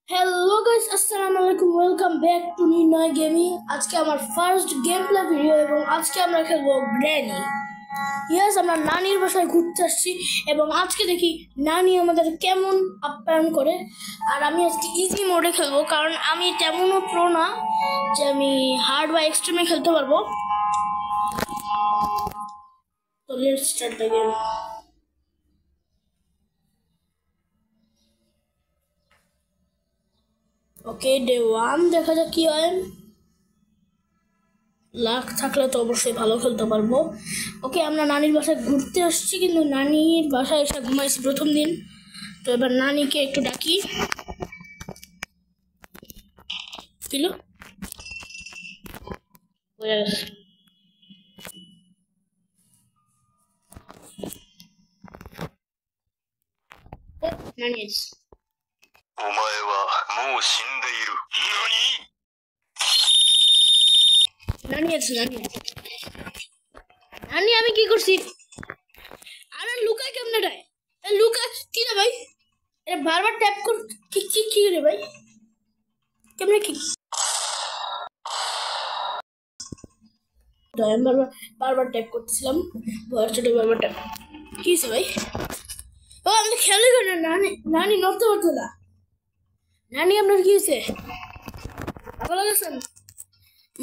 Hello guys, আসসালামু আলাইকুম। Welcome back to নির্ণয় গেমিং। আজকে আমার ফার্স্ট গেম প্লে ভিডিও এবং আজকে আমরা খেলবো গ্র্যানি। ইয়েস, আমরা নানির বাসায় ঘুরতে আসছি এবং আজকে দেখি নানি আমাদের কেমন আপ্যায়ন করে। আর আমি আজকে ইজি মোডে খেলবো কারণ আমি তেমনও প্রো না যে আমি হার্ড বা এক্সট্রিমে খেলতে পারবো। তো let's start the game. Okay, day 1 দেখা যাক কি হয়। লাখ থাকলে তো অবশ্যই ভালো খেলতে পারবো। ওকে, আমরা নানির বাসায় ঘুরতে আসছি কিন্তু নানির বাসায় এসে ঘুমাইছি প্রথম দিন। তো এবার নানিকে একটু ডাকি। দিল হয়ে গেছে। নানি আছে। お前はもう死んでいる。নানি আছে। নানি আমি কি করছি? আরে লুকাই কেমনে রে? লুকা কি রে ভাই? এ বারবার ট্যাপ কর। কি রে ভাই? কেমনে কি? আমি বারবার ট্যাপ করতেছিলাম। বারবার ট্যাপ কি হয়েছে ভাই? ও আমি তো খেয়ালই করি না। নানি নড়তে পারতো না। নানি আপনার কি হয়েছে? ভালো গেছেন?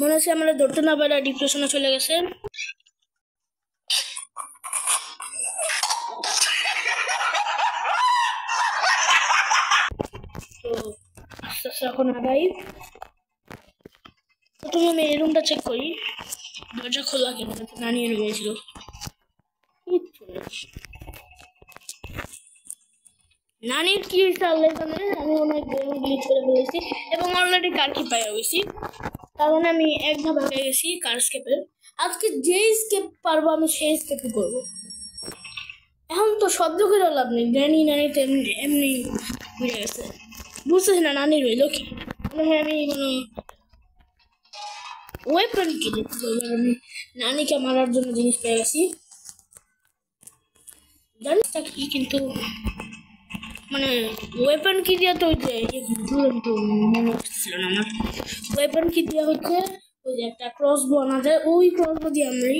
মনে হচ্ছে আমরা ধরতে না পারে ডিপ্রেশনে চলে গেছে। তো আস্তে আস্তে এখন আগাই। প্রথমে আমি এই রুমটা চেক করি, দরজা খোলা কেন? নানি রুমে ছিল। নানির কি হয়েছে আল্লাহ জানে। আমি অনেক গেম গ্লিচ করে ফেলেছি এবং অলরেডি কার কি পাই গেছি। তার মানে আমি এক ধাপ আগে গেছি কার স্কেপের। আজকে যে স্কেপ পারবো আমি সেই স্কেপই করবো। এখন তো শব্দ করে লাভ নেই। নানি তো এমনি ঘুরে গেছে। বুঝতেছি না নানি রইল কি। হ্যাঁ, আমি কোনো ওয়েপন কিনে আমি নানিকে মারার জন্য জিনিস পেয়ে গেছি। জানিস কি, কিন্তু মানে ওয়েপন কি দিয়া তো মনে হচ্ছিল না আমার। ওয়েপন কি দিয়া হচ্ছে ওই যে একটা ক্রসবো আনা যায়, ওই ক্রসবো দিয়ে আমি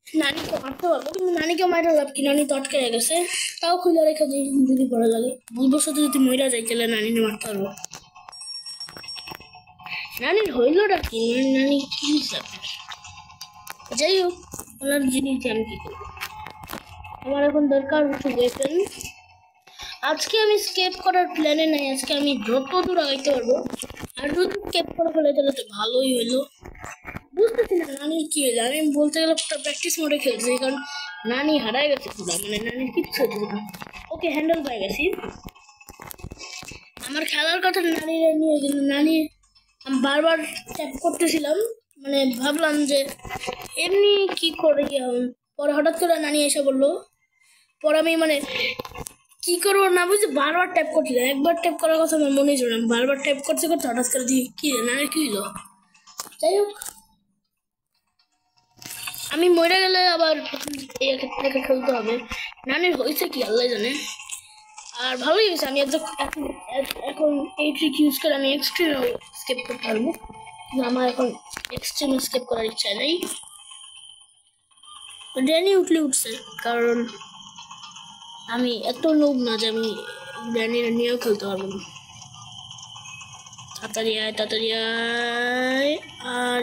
নানিকে মারতে পারবো। কিন্তু নানিকে মারা লাভ কি? নানি তো আটকে গেছে। তাও খুলে রেখে দিই যদি পড়া লাগে। ভুলবশত যদি মহিলা যাই তাহলে নানিকে মারতে পারবো। নানির হইলটা কি? নানি কি হিসাবে? যাই হোক, ওনার জিনিস আমি কি করবো? আমার এখন দরকার হচ্ছে ওয়েপন। আজকে আমি স্কেপ করার প্ল্যানে নাই। আজকে আমি যত দূর আগাইতে পারবো। আর যদি স্কেপ করে ফেলে তাহলে তো ভালোই হইলো। বুঝতেছি না নানির কি হইলো। আমি বলতে গেলে প্র্যাকটিস মোডে খেলছি কারণ নানি হারাই গেছে পুরো। মানে নানির কিচ্ছু হচ্ছে না। ওকে, হ্যান্ডেল পাই গেছি। আমার খেলার কথা নানিরা নিয়ে, কিন্তু নানি আমি বারবার ট্যাপ করতেছিলাম। মানে ভাবলাম যে এমনি কি করে কি হবে। পরে হঠাৎ করে নানি এসে বললো। পরে আমি মানে কি করবো না বুঝতে বারবার ট্যাপ করছিলাম। একবার ট্যাপ করার কথা আমার মনে ছিল না। বারবার ট্যাপ করতে হঠাৎ করে দিয়ে কি নানির কি হইলো। যাই হোক, আমি মরে গেলে আবার থেকে খেলতে হবে। নানির হয়েছে কি আল্লাহ জানে। আর ভালোই হয়েছে। আমি এখন এই ট্রিক ইউজ করে আমি এক্সট্রিম স্কেপ করতে পারবো। আমার এখন এক্সট্রিম স্কেপ করার ইচ্ছা নেই। ড্যানি উঠছে কারণ আমি এত লোভ না যে আমি ড্যানির নিয়েও খেলতে পারবো না। তাড়াতাড়ি আয়। আর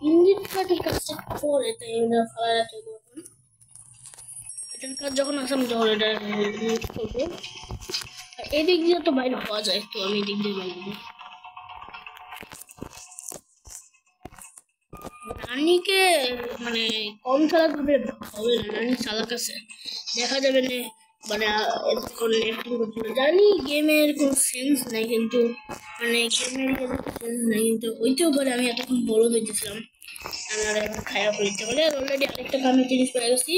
ইঞ্জিন পার্টের কাজটা পরে, তাই এটা ফেলা রাখতে পারবো। এটার কাজ যখন আসে আমি তখন এটা ইউজ করবো। আর এদিক দিয়ে তো বাইরে হওয়া যায়, তো আমি এদিক দিয়ে বাইরে যাবো। নানিকে মানে কম চালাক ভাবে হবে না। নানি চালাক আছে, দেখা যাবে না। মানে জানি গেমের কোনো সেন্স নাই, কিন্তু মানে গেমের সেন্স নাই, কিন্তু ওইতেও পরে আমি এতক্ষণ বড় হইতেছিলাম। আমার এখন খায়া পড়তে বলে অলরেডি আরেকটা কামের জিনিস পেয়ে গেছি।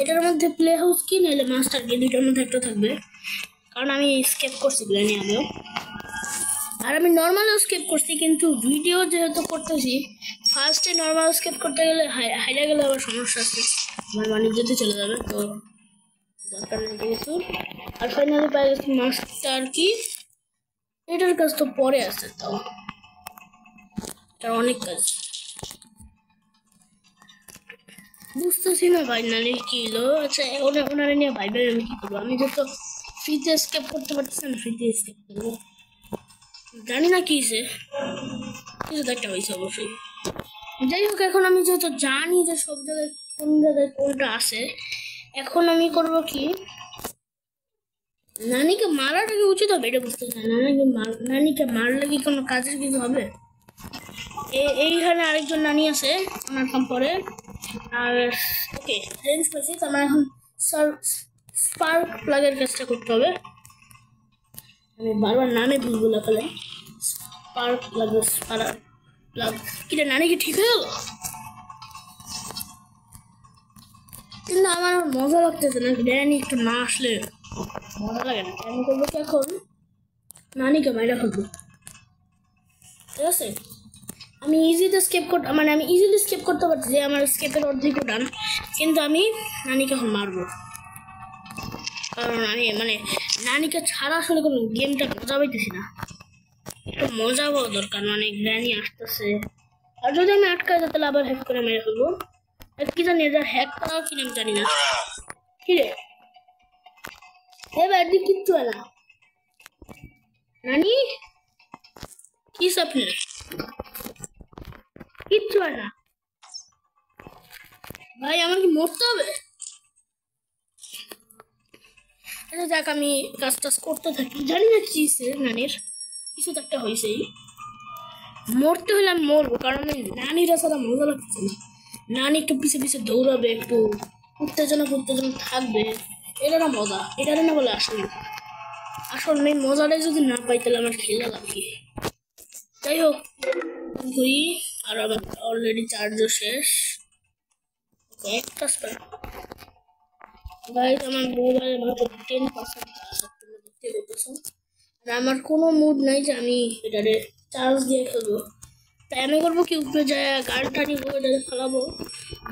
এটার মধ্যে প্লে হাউস কি নাহলে মাস্টার কি, দুইটার মধ্যে একটা থাকবে। কারণ আমি স্কেপ করছি প্ল্যানে আগেও, আর আমি নর্মালও স্কেপ করছি। কিন্তু ভিডিও যেহেতু করতেছি, ফার্স্টে নর্মাল স্কেপ করতে গেলে হাইরা গেলে আবার সমস্যা আছে, আমার মানে যেতে চলে যাবে। তো দরকার নেই কিছু। আর ফাইনালি পাই গেছি মাস্টার কি, এটার কাজ তো পরে আছে, তাও এটার অনেক কাজ বুঝতেছি না ফাইনালি কি হলো। আচ্ছা ওনারা নিয়ে ভাই ভাই আমি কি করবো, আমি যত ফ্রিতে স্কেপ করতে পারতেছি না, ফ্রিতে স্কেপ করবো। জানি না কি হয়েছে, কিছু তো একটা হয়েছে অবশ্যই। যাই হোক, এখন আমি যেহেতু জানি যে সব জায়গায় কোন জায়গায় কোনটা আছে, এখন আমি করবো কি, নানিকে মারাটা কি উচিত হবে এটা বুঝতেছি না। নানিকে মারলে কি কোনো কাজের কিছু হবে? এইখানে আরেকজন নানি আছে ওনার কাম পরে। আর ওকে রেঞ্জ পেয়েছি, তো আমার এখন স্পার্ক প্লাগের কাজটা করতে হবে। আমি বারবার নামে ভুল বলে ফেলাই। স্পার্ক প্লাগ প্লাগ কিটা নানি কি ঠিক হয়ে গেল? কিন্তু আমার মজা লাগতেছে না, গ্র্যানি একটু না আসলে মজা লাগে না। আমি করবো কি, এখন নানিকে মাইরা ফেলবো, ঠিক আছে? আমি ইজিলি স্কেপ করতে পারছি, যে আমার স্কেপের অর্ধেক ডান, কিন্তু আমি নানিকে এখন মারবো। কারণ আমি নানিকে ছাড়া আসলে কোনো গেমটা মজা পাইতেছি না, একটু মজা পাওয়া দরকার। গ্র্যানি আসতেছে, আর যদি আমি আটকা যাই তাহলে আবার হ্যাক করে মেরে ফেলবো। কি জানি এটা হ্যাক করা কিনা আমি জানি না। কি রে এবার কিচ্ছু হয় না নানি, কি স্বপ্নে কিচ্ছু হয় না ভাই, আমার কি মরতে হবে? আচ্ছা যাক, আমি কাজ টাজ করতে থাকি। জানি না কি নানির কিছু তো একটা হয়েছেই, মরতে হলে আমি মরবো, কারণ আমি নানিরা ছাড়া মজা লাগছে না। নানি একটু পিছে পিছে দৌড়াবে, একটু উত্তেজনা থাকবে, এটা না মজা, এটা না বলে আসল মেয়ে মজাটাই যদি না পাই তাহলে আমার খেলা লাগে। যাই হোক ঘুরি, আর আমার অলরেডি চার্জও শেষ। একটা গাইস আমার মোবাইলে মাত্র 10% আছে, তোমরা দেখতে পেতেছো। আর আমার কোনো মুড নাই যে আমি এটারে চার্জ দিয়ে খেলবো, তাই আমি করবো কি, উপরে যায় গাড়িটা নিবো, এটাকে খেলাবো,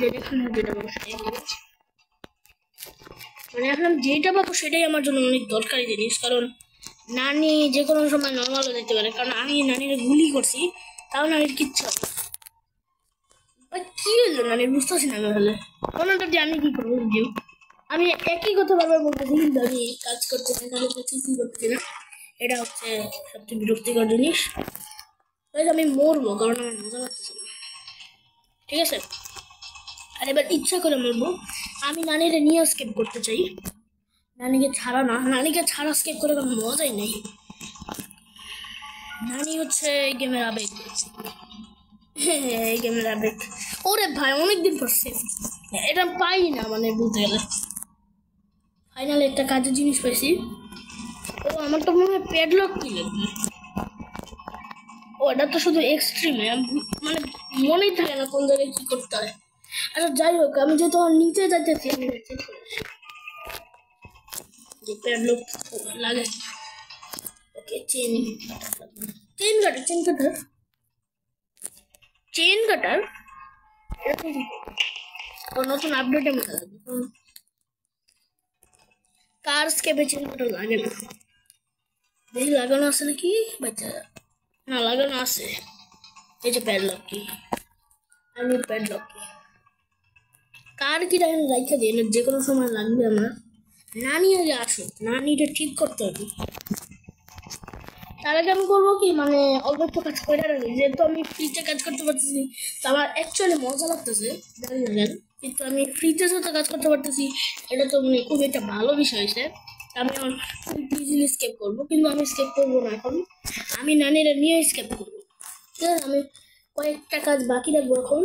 যেখানে যেটা পাবো সেটাই করবো। এখন আমি যেটা পাবো সেটাই আমার জন্য অনেক দরকারি জিনিস, কারণ নানি যে কোনো সময় নর্মালও দিতে পারে, কারণ আমি নানির গুলি করছি, তাও নানির কিচ্ছু হবে। কি হলো নানির বুঝতেছি না। আমি হলে কোনোটা দিয়ে আমি কি করবো, আমি একই কথা বারবার বলতেছি, কিন্তু আমি কাজ করতেছি না, কিছুই করতেছি না। এটা হচ্ছে সবচেয়ে বিরক্তিকর জিনিস। আমি মরবো, কারণ আমার মজা লাগতেছে না, ঠিক আছে? আর এবার ইচ্ছা করে মরবো। আমি নানিরে নিয়ে স্কেপ করতে চাই, নানিকে ছাড়া না, নানিকে ছাড়া স্কেপ করে কোনো মজাই নেই। নানি হচ্ছে এই গেমের আবেগ, এই গেমের আবেগ। ওরে ভাই অনেকদিন পর এটা পাই না, বলতে গেলে ফাইনালি একটা কাজের জিনিস পাইছি। ও আমার তো মনে হয় প্যাডলক কি লাগবে। ও এটা তো শুধু এক্সট্রিমে, মনেই থাকে না কোন জায়গায় কি করতে হয়। আচ্ছা যাই হোক, আমি যেহেতু নিচে যাইতেছি, আমি যে প্যাডলক লাগে। ওকে চেন কাটার নতুন আপডেটের মধ্যে লাগবে, কার স্কেপে চেন কাটার লাগে না। দেখি লাগানো আছে নাকি, বাচ্চা না লাগানো আছে। এই যে প্যাডলক কি, আমি প্যাডলক কি কার কি রাখা দিই না, যে কোনো সময় লাগবে আমার। নানি আগে আসুক, নানিটা ঠিক করতে হবে। তার আগে আমি করবো কি, অল্প একটু কাজ করে রাখি, যেহেতু আমি ফ্রিতে কাজ করতে পারতেছি, তো আমার অ্যাকচুয়ালি মজা লাগতেছে, জানি না কেন, কিন্তু আমি ফ্রিতে সাথে কাজ করতে পারতেছি, এটা তো খুবই একটা ভালো বিষয় হয়েছে। আমি আমার ইজিলি স্কেপ করবো, কিন্তু আমি স্কেপ করবো না এখন, আমি নানিরা নিয়ে স্কেপ করবো, ঠিক আছে? আমি কয়েকটা কাজ বাকি রাখবো এখন,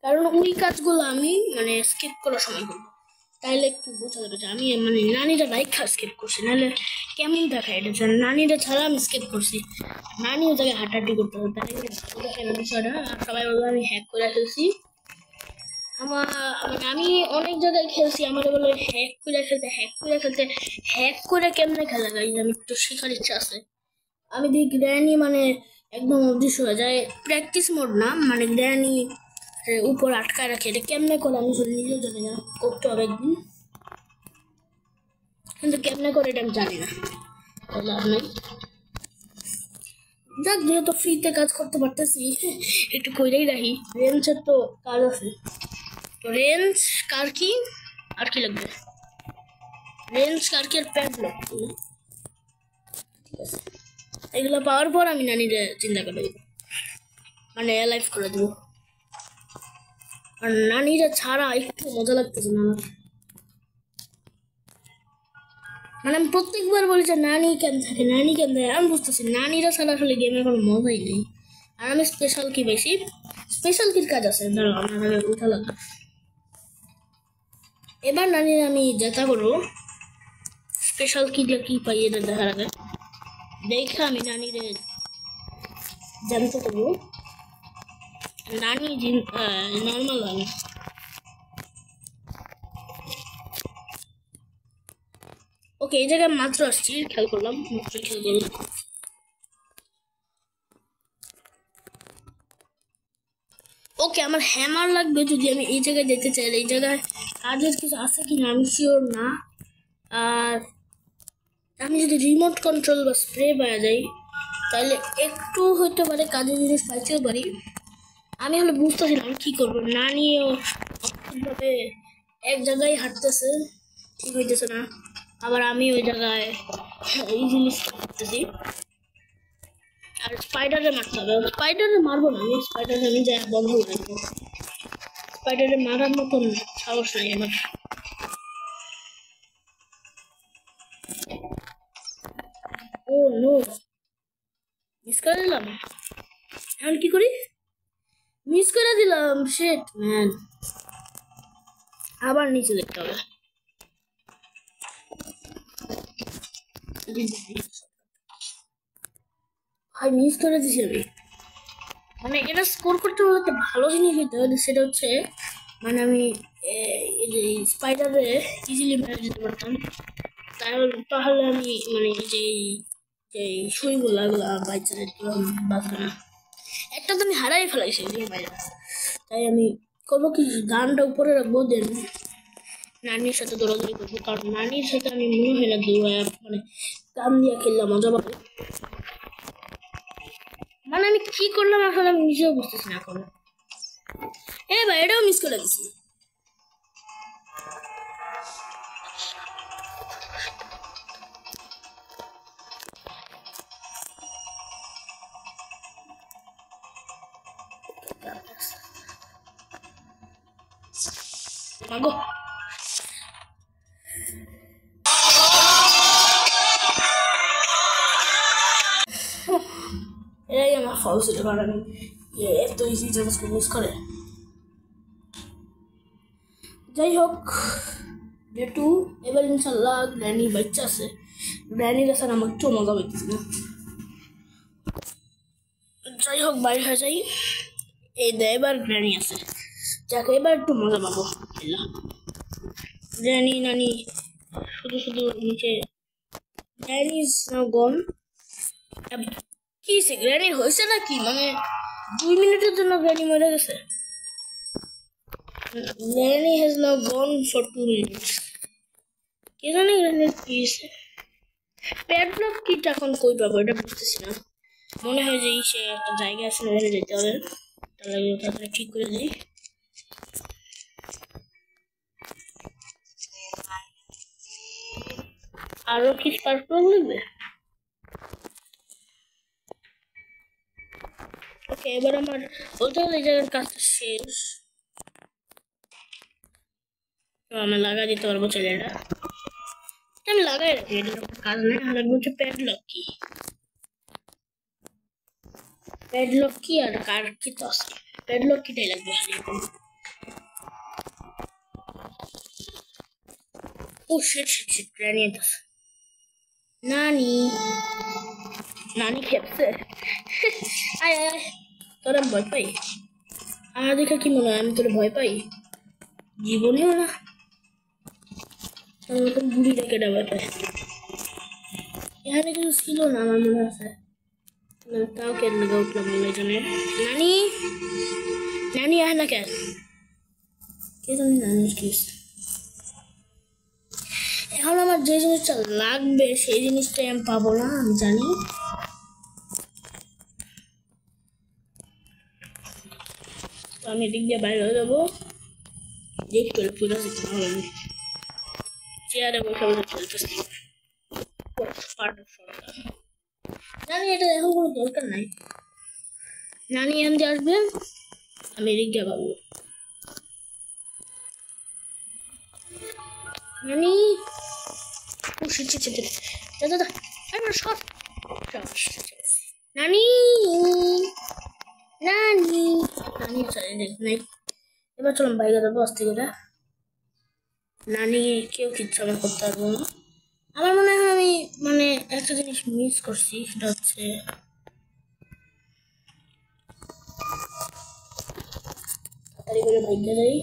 কারণ ওই কাজগুলো আমি স্কিপ করার সময় করবো, তাইলে একটু বোঝা যাবে যে আমি নানিরা বাইক স্কিপ করছি, নাহলে কেমন দেখায় এটা নানিরা ছাড়া আমি স্কিপ করছি। নানিও তাকে হাঁটাহাঁটি করতে হবে, তাহলে ভালো দেখে না বিষয়টা। আর সবাই বলবো আমি হ্যাক করে ফেলছি। আমি অনেক জায়গায় খেলছি, আমার বলে হ্যাক করে কেমনে খেলা যায়, আমি একটু শেখার ইচ্ছা আছে। আমি দেখি গ্র্যানি একদম অদৃশ্য হয়ে যায়, প্র্যাকটিস মোড না, গ্র্যানি উপর আটকায় রাখে। এটা কেমনে করে আমি শুধু নিজেও জানি না, করতে হবে একদিন, কিন্তু কেমনে করে এটা আমি জানি না, লাভ নেই। যাক, যেহেতু ফ্রিতে কাজ করতে পারতেছি একটু কইরেই রাখি। রেঞ্জের তো কাজ আছে, তো রেঞ্জ কার কি আর কি লাগবে, রেঞ্জ কার কি আর প্যাডলক, ঠিক আছে। এগুলো পাওয়ার পর আমি নানির চিন্তা করে দেবো, মানে লাইফ করে দেবো। আর নানিরা ছাড়া একটু মজা লাগতেছে না আমার, মানে আমি প্রত্যেকবার বলি যে নানি কেন থাকে, নানি কেন থাকে, আমি বুঝতেছি নানিরা ছাড়া আসলে গেমের কোনো মজাই নেই। আর আমি স্পেশাল কি বেশি, স্পেশাল কির কাজ আছে, ধরো আমার উঠা লাগবে। এবার নানির আমি যেটা করবো, স্পেশাল কিটা কি পাই এটা দেখার আগে দেখা আমি নানিরে জানতে করবো। নানি নর্মাল হয় না, ওকে এই জায়গায় মাত্র আসছি, খেয়াল করলাম, মাত্র খেয়াল করলাম। ওকে আমার হ্যামার লাগবে যদি আমি এই জায়গায় যেতে চাই। এই জায়গায় কাজের কিছু আছে কিনা আমি শিওর না। আর আমি যদি রিমোট কন্ট্রোল বা স্প্রে পাওয়া যাই তাহলে একটু হতে পারে কাজের জিনিস পাইতেও পারি। আমি হলে বুঝতেছিলাম কি করবো, না নিয়েও ভাবে এক জায়গায় হাঁটতেছে, ঠিক হইতেছে না, আবার আমি ওই জায়গায় এই জিনিস করতেছি। আর স্পাইডারে মারতে হবে, স্পাইডারে মারবো না, আমি স্পাইডারে আমি যা বন্ধ করে দেবো, স্পাইডারে মারার মতন সাহস নাই আমার। ও নো, মিস করে দিলাম, এখন কি করি, মিস করে দিলাম, শিট ম্যান, আবার নিচে দেখতে হবে। ভাই মিস করে দিছি আমি, মানে এটা স্কোর করতে হলে একটা ভালো জিনিস হইতে হবে, সেটা হচ্ছে মানে আমি স্পাইডারে ইজিলি মেরে যেতে পারতাম, তাহলে আমি মানে যে সুইগুলা বাইচা বাঁচবে না। একটা তো আমি হারাই ফেলাইছি বাইরে, তাই আমি করবো কি, গানটা উপরে রাখবো, দেন নানির সাথে দৌড়াদৌড়ি করবো, কারণ নানির সাথে আমি মনে হয় না দৌড়ায়, মানে গান দিয়ে খেললাম মজা পাবো। মানে আমি কি করলাম আসলে আমি নিজেও বুঝতেছি না এখন। ভাই এটাও মিস করে দিছি। মাগো এটাই আমার ফল ছিল, কারণ আমি এত ইজি জিনিসকে মিস করে। যাই হোক, যেহেতু এবার ইনশাল্লাহ গ্র্যানি বাচ্চা আছে, গ্র্যানির আছে আমার একটু মজা পাইতেছি না। যাই হোক বাইরে হয়ে যাই, এই দে এবার গ্র্যানি আছে, যাকে এবার একটু মজা পাবো। গ্র্যানি নানি শুধু শুধু নিচে, গ্র্যানি ইজ নাও গন। কি সে গ্র্যানি হয়েছে নাকি, মানে 2 মিনিটের জন্য গ্র্যানি মরে গেছে। Granny has now gone for 2 minutes. কে জানে গ্র্যানির কি হয়েছে, প্যাডলক কিটা এখন কই পাবো এটা বুঝতেছি না। মনে হয় যে সে একটা জায়গা আছে, ওখানে যেতে হবে, তাহলে তাড়াতাড়ি ঠিক করে দিই। আরো কি স্পার্ক লাগবে? ওকে এবার আমার বলতে হলে এই জায়গার কাজটা শেষ, তো আমি লাগা দিতে পারবো ছেলেটা, আমি লাগাই রাখি, এটার কাজ নেই। আর হচ্ছে প্যাডলক কি, প্যাডলক কি আর কার কি তো আছে, প্যাডলক কিটাই লাগবে। ও শিট শিট শিট, গ্র্যানি আছে, নানি নানি খেপছে আয় আয়, তোরা ভয় পাই, আমার দেখে কি মনে হয় আমি তোরা ভয় পাই? জীবনেও না, বুড়িটাকে ভয় পাই। এখানে কিছু ছিল না আমার মনে আছে, তাও কেন লাগা উঠলাম মনে জানে। নানি নানি আয় না কেন, কে জানি নানির কি। এখন আমার যে জিনিসটা লাগবে সেই জিনিসটাই আমি পাবো না, আমি জানি। তো আমি এদিক দিয়ে বাইরে হয়ে যাবো, দেখতে পুরো আমি চেয়ারে বসে বসে চলতেছি। জানি এটা এখন কোনো দরকার নাই, নানি এমনি আসবে, আমি এদিক দিয়ে পাবো। নানি দাদা নানি নানি নানি নাই। এবার চলুন বাইরে যাবো আস্তে করে। নানি কেউ কিচ্ছু আমার করতে পারবো না। আমার মনে হয় আমি মানে একটা জিনিস মিস করছি, সেটা হচ্ছে তাড়াতাড়ি করে বাইকে যাই।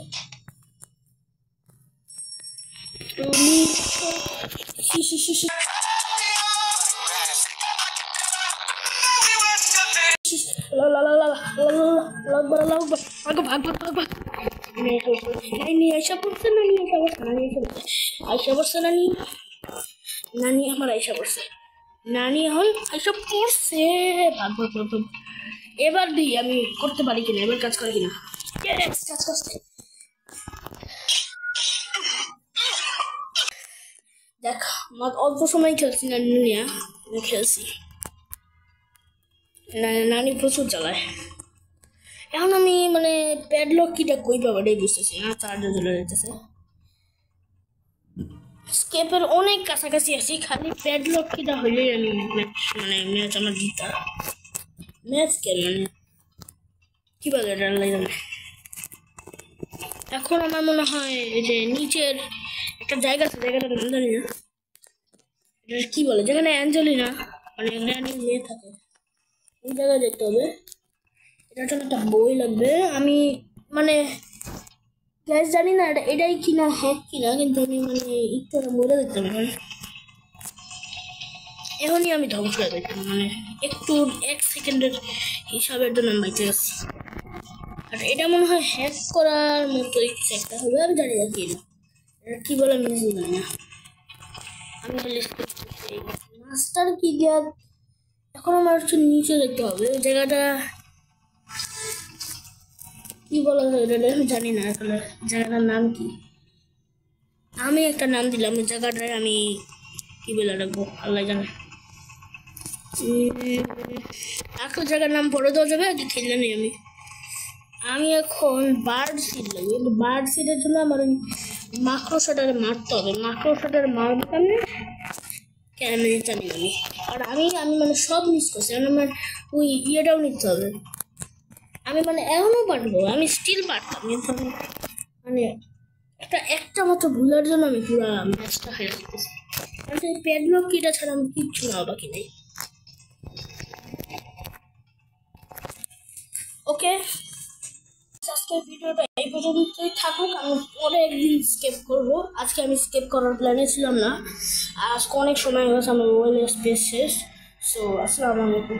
নানি আমার আয়সা পড়ছে, নানি এখন আয়সা পড়ছে। এবার দিই আমি করতে পারি কিনা, এবার কাজ করে কিনা। কাজ করছে, দেখ অল্প সময় খেলছি নানি নিয়ে, খেলছি। নানি প্রচুর চালায়। এখন আমি মানে প্যাডলক কিটা কই পাবো এটাই বুঝতেছি না, চার্জে চলে যেতেছে। স্কেপের অনেক কাছাকাছি আছি, খালি প্যাডলক কিটা হইলেই আমি ম্যাচ আমার জিতা। ম্যাচ কেন মানে কি বলে এখন আমার মনে হয় যে নিচের একটা জায়গা আছে, জায়গাটার নাম জানি না, এটা কি বলে, যেখানে অ্যাঞ্জেলিনা মানে মেয়ে থাকে, ওই জায়গায় যেতে হবে। এটার জন্য একটা বই লাগবে। আমি মানে গ্যাস জানি না এটাই কিনা হ্যাক কিনা, কিন্তু আমি মানে একটু বলে দিতে পারি। এখনই আমি ধ্বংস হয়ে যেতাম, মানে একটু 1 সেকেন্ডের হিসাবের জন্য আমি বাইতে গেছি। আর এটা মনে হয় হ্যাক করার মতোই কিছু একটা হবে, আমি জানি না কি এটা কি বলে, আমি জানি না। আমি মাস্টার কি দেওয়া, এখন আমার হচ্ছে নিচে যেতে হবে। ওই জায়গাটা কি বলা হয় এটা আমি জানি না, আসলে জায়গাটার নাম কি। আমি একটা নাম দিলাম ওই জায়গাটায়, আমি কি বলে রাখবো আল্লাহ জানে। একটা জায়গার নাম পড়ে দেওয়া যাবে, খেললে নেই আমি এখন বার্ড সিড লাগবে, কিন্তু বার্ড সিডের জন্য আমার ওই মাকড়সাটারে মারতে হবে। মাকড়সাটারে মারবো কেন জানি আমি। আর আমি মানে সব মিস করছি, কারণ আমার ওই ইয়েটাও নিতে হবে। আমি মানে এখনো পারবো, আমি স্টিল পারতাম, কিন্তু আমি মানে একটা মতো ভুলার জন্য আমি পুরো ম্যাচটা হেরে যেতেছি। কারণ এই প্যাডলক কিটা ছাড়া আমি কিচ্ছু না বাকি নেই। ওকে, আজকের ভিডিওটা এই পর্যন্তই থাকুক, আমি পরে একদিন স্কেপ করবো। আজকে আমি স্কেপ করার প্ল্যানে ছিলাম না, আজকে অনেক সময় হয়েছে, আমার মোবাইলের স্পেস শেষ। সো আসসালামু আলাইকুম।